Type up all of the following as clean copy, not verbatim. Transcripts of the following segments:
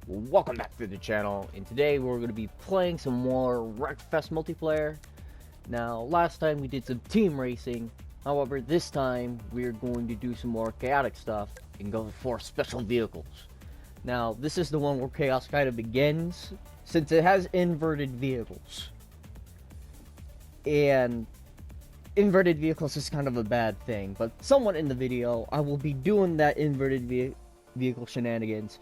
Welcome back to the channel, and today we're going to be playing some more Wreckfest multiplayer. Now, last time we did some team racing, however this time we're going to do some more chaotic stuff and go for special vehicles. Now, this is the one where chaos kind of begins, since it has inverted vehicles. And inverted vehicles is kind of a bad thing, but somewhat in the video, I will be doing that inverted vehicle shenanigans,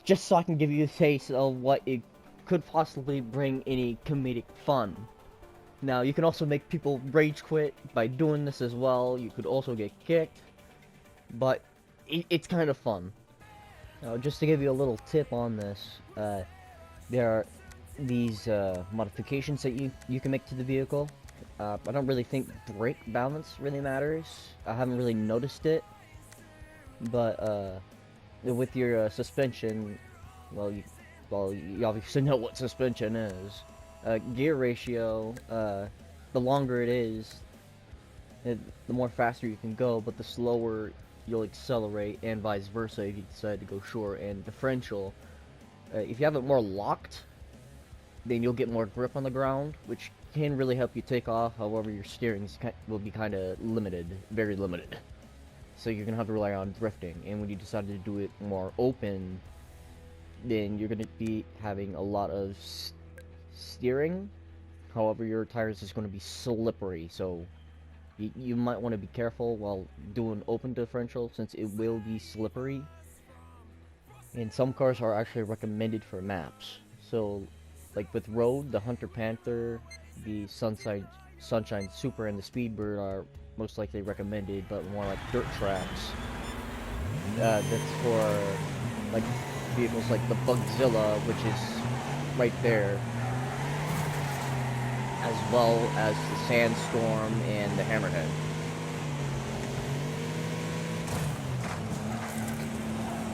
just so I can give you a taste of what it could possibly bring any comedic fun. Now, you can also make people rage quit by doing this as well. You could also get kicked, but it's kind of fun. Now, just to give you a little tip on this, there are these modifications that you can make to the vehicle. I don't really think brake balance really matters. I haven't really noticed it, but with your suspension, well, you obviously know what suspension is. Gear ratio, the longer it is, the more faster you can go, but the slower you'll accelerate, and vice versa if you decide to go short. And differential, if you have it more locked, then you'll get more grip on the ground, which can really help you take off. However, your steering will be kind of limited, very limited. So you're gonna have to rely on drifting, and when you decide to do it more open, then you're gonna be having a lot of steering. However, your tires is gonna be slippery, so you might want to be careful while doing open differential, since it will be slippery. And some cars are actually recommended for maps. So, like with road, the Hunter Panther, the Sunshine Super, and the Speedbird are most likely recommended, but more like dirt tracks. That's for like vehicles like the Bugzilla, which is right there, as well as the Sandstorm and the Hammerhead.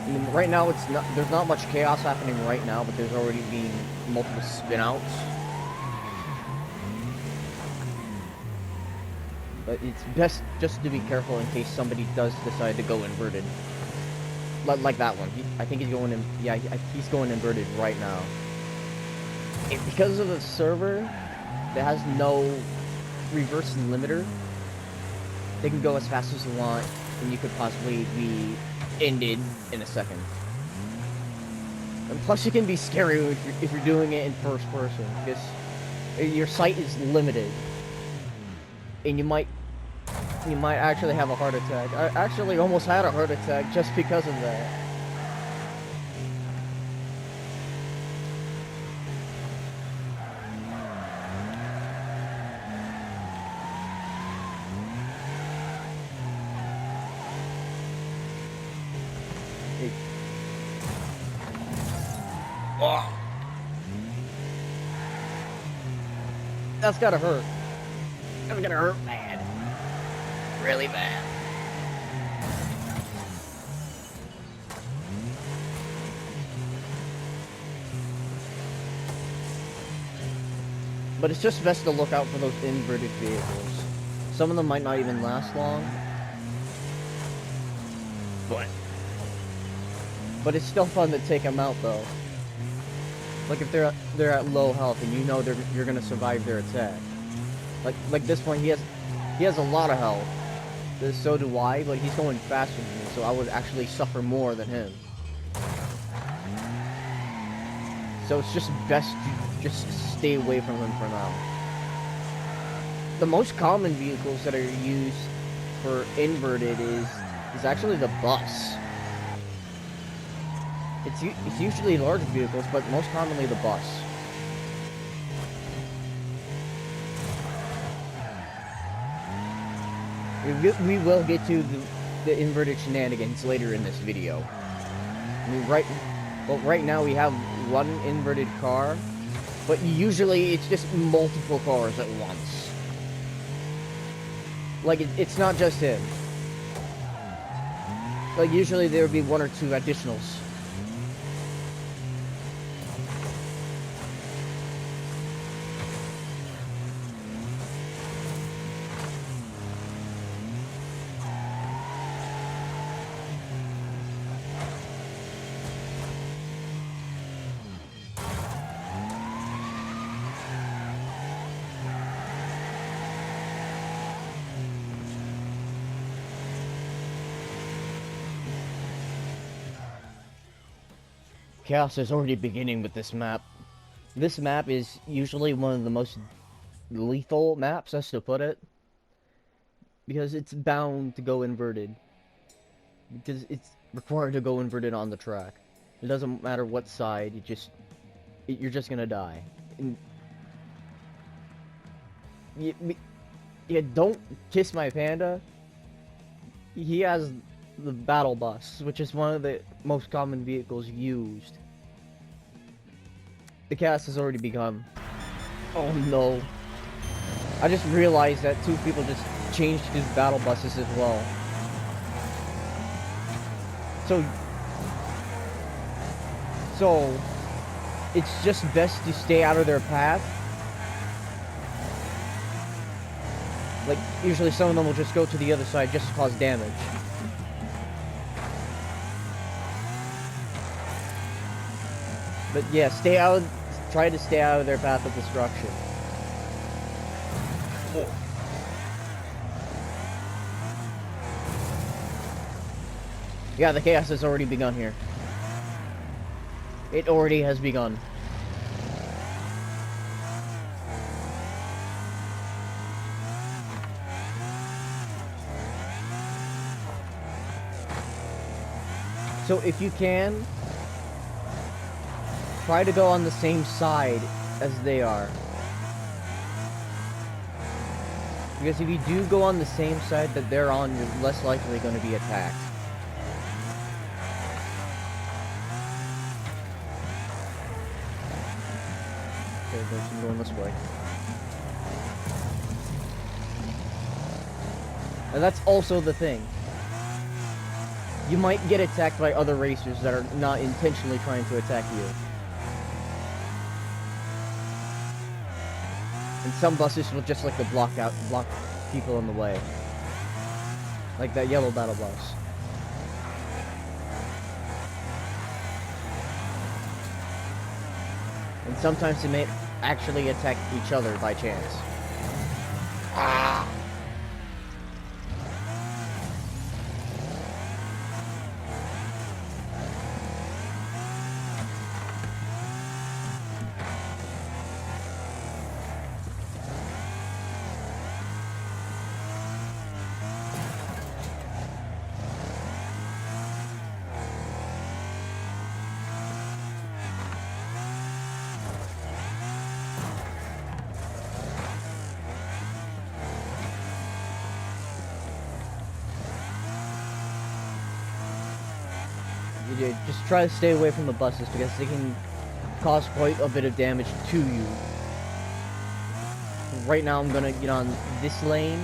I mean, right now there's not much chaos happening right now, but there's already been multiple spinouts. But it's best just to be careful in case somebody does decide to go inverted. Like that one. I think he's going in. Yeah, he's going inverted right now. And because of the server that has no reverse limiter, they can go as fast as you want, and you could possibly be ended in a second. And plus, it can be scary if you're doing it in first person, because your sight is limited, and you might actually have a heart attack. I actually almost had a heart attack just because of that. Oh. That's gotta hurt. That's gonna hurt bad. Really bad. But it's just best to look out for those inverted vehicles. Some of them might not even last long. But it's still fun to take them out, though. Like if they're at low health and you know you're gonna survive their attack. Like this one, he has a lot of health. So do I, but he's going faster than me, so I would actually suffer more than him. So it's just best to just stay away from him for now. The most common vehicles that are used for inverted is actually the bus. It's usually large vehicles, but most commonly the bus. We will get to the inverted shenanigans later in this video. I mean, right now we have one inverted car, but usually it's just multiple cars at once. Like, it's not just him. Like, usually there would be one or two additionals. Chaos is already beginning with this map. This map is usually one of the most lethal maps, as to put it. Because it's bound to go inverted. Because it's required to go inverted on the track. It doesn't matter what side, you're just gonna die. And yeah, don't kiss my panda. He has the battle bus, which is one of the most common vehicles used. The chaos has already begun. Oh no. I just realized that two people just changed his battle buses as well. So it's just best to stay out of their path. Like, usually some of them will just go to the other side just to cause damage. But yeah, try to stay out of their path of destruction. Yeah, the chaos has already begun here. It already has begun. So if you can, try to go on the same side as they are. Because if you do go on the same side that they're on, you're less likely going to be attacked. Okay, I'm going this way. And that's also the thing. You might get attacked by other racers that are not intentionally trying to attack you. And some buses will just like to block people in the way. Like that yellow battle bus. And sometimes they may actually attack each other by chance. Ah! Just try to stay away from the buses because they can cause quite a bit of damage to you. Right now I'm gonna get on this lane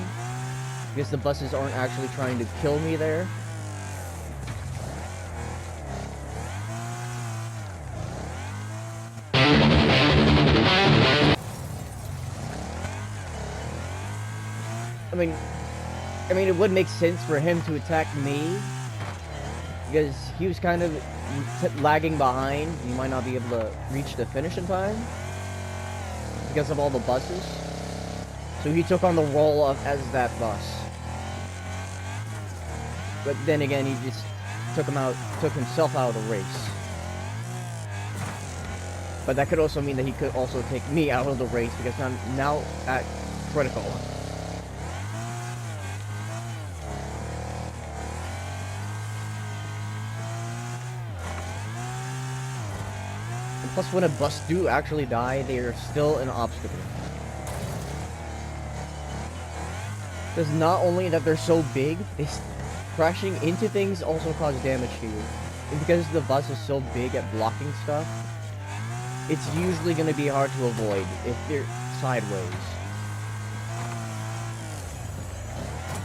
because the buses aren't actually trying to kill me there. I mean, it would make sense for him to attack me. Because he was kind of lagging behind. He might not be able to reach the finish in time. Because of all the buses. So he took on the role as that bus. But then again, he just took himself out of the race. But that could also mean that he could also take me out of the race because I'm now at critical. Plus, when a bus do actually die, they are still an obstacle. Because not only that they're so big, crashing into things also cause damage to you. And because the bus is so big at blocking stuff, it's usually going to be hard to avoid if they're sideways.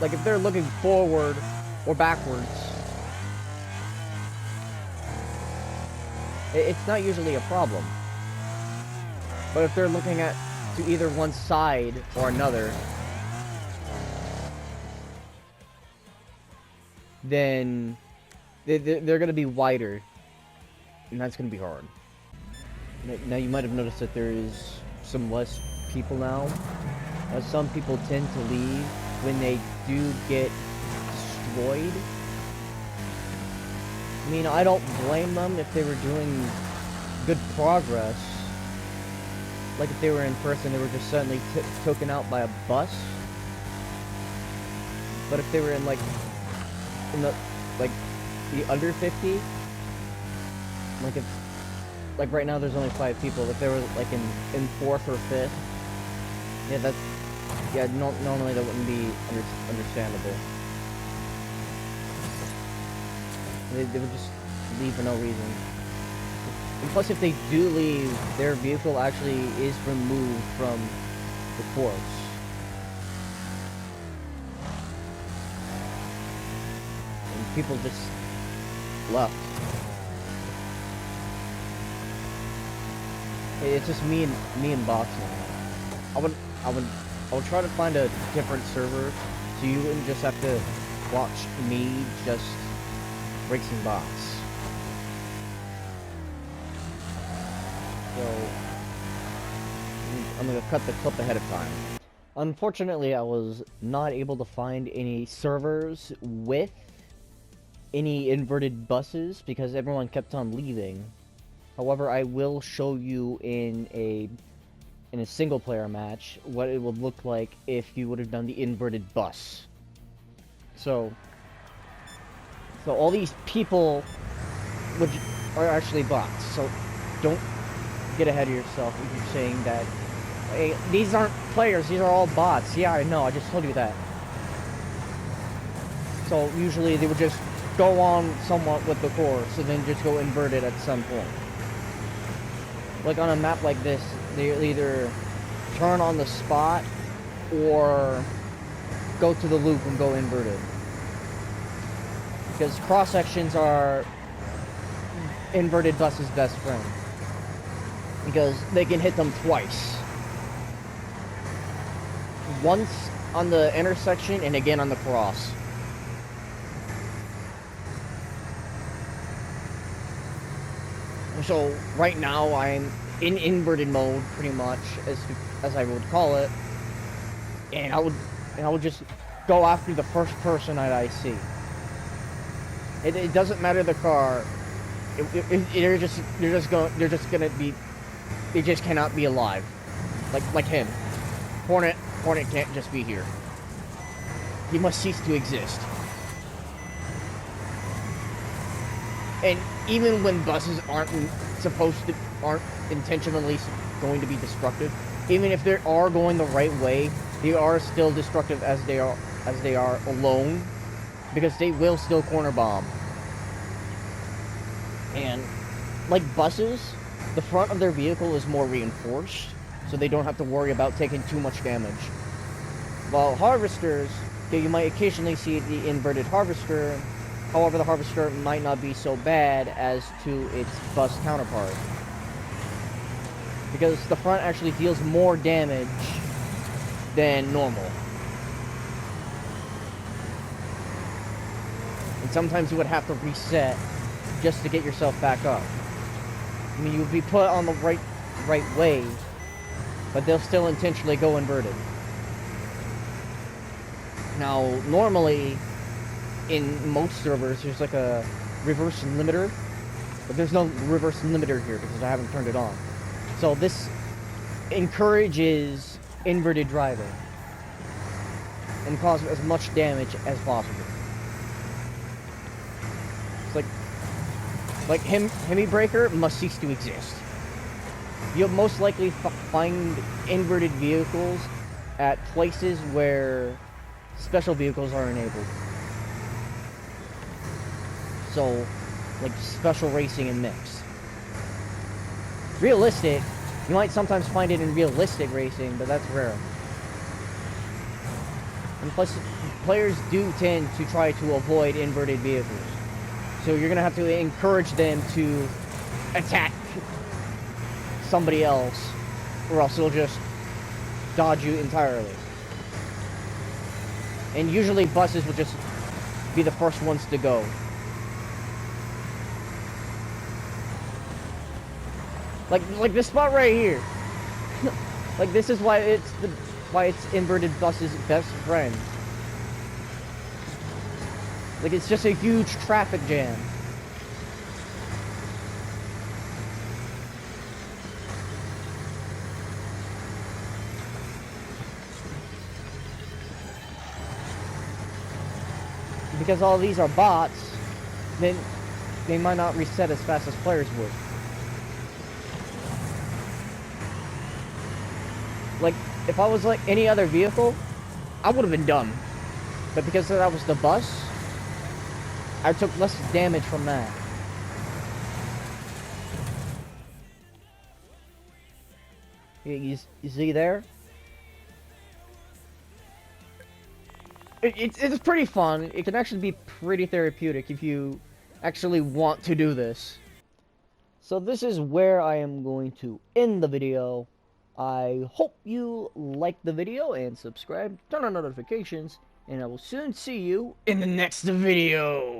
Like if they're looking forward or backwards, it's not usually a problem. But if they're looking to either one side or another, then they're gonna be wider, and that's gonna be hard. Now you might have noticed that there is some less people now. Some people tend to leave when they do get destroyed. I mean, I don't blame them if they were doing good progress. Like if they were in person, they were just suddenly taken out by a bus. But if they were in like the under 50, like if like right now there's only 5 people. If they were like in 4th or 5th, normally that wouldn't be understandable. They would just leave for no reason. And plus, if they do leave, their vehicle actually is removed from the course. And people just left. It's just me and bots now. I would try to find a different server so you wouldn't just have to watch me just racing bots. So I'm gonna cut the clip ahead of time. Unfortunately, I was not able to find any servers with any inverted buses because everyone kept on leaving. However, I will show you in a single player match what it would look like if you would have done the inverted bus. So all these people are actually bots. So don't get ahead of yourself if you're saying that, hey, these aren't players, these are all bots. Yeah, I know, I just told you that. So usually they would just go on somewhat with the course and then just go inverted at some point. Like on a map like this, they either turn on the spot or go to the loop and go inverted. Because cross sections are inverted bus's best friend. Because they can hit them twice. Once on the intersection and again on the cross. So right now I'm in inverted mode, pretty much, as I would call it, and I would just go after the first person that I see. It doesn't matter the car. They're just gonna be. They just cannot be alive, like him. Hornet can't just be here. He must cease to exist. And even when buses aren't intentionally going to be destructive, even if they are going the right way, they are still destructive as they are alone, because they will still corner bomb. And like buses, the front of their vehicle is more reinforced, so they don't have to worry about taking too much damage. While harvesters, you might occasionally see the inverted harvester. However, the harvester might not be so bad as to its bus counterpart, because the front actually deals more damage than normal. And sometimes you would have to reset just to get yourself back up. I mean, you would be put on the right way, but they'll still intentionally go inverted. Now, normally, in most servers, there's like a reverse limiter, but there's no reverse limiter here because I haven't turned it on. So this encourages inverted driving and cause as much damage as possible. It's like Hemi Breaker must cease to exist. You'll most likely find inverted vehicles at places where special vehicles are enabled. So, like special racing and mix. Realistic, you might sometimes find it in realistic racing, but that's rare. And plus, players do tend to try to avoid inverted vehicles. So you're gonna have to encourage them to attack somebody else, or else they'll just dodge you entirely. And usually buses will just be the first ones to go. Like this spot right here. Like this is why it's inverted bus's best friend. Like it's just a huge traffic jam. because all these are bots, then they might not reset as fast as players would. Like, if I was like any other vehicle, I would have been done. But because that was the bus, I took less damage from that. You see there? It's pretty fun. It can actually be pretty therapeutic if you actually want to do this. So this is where I am going to end the video. I hope you liked the video and subscribe, turn on notifications, and I will soon see you in the next video.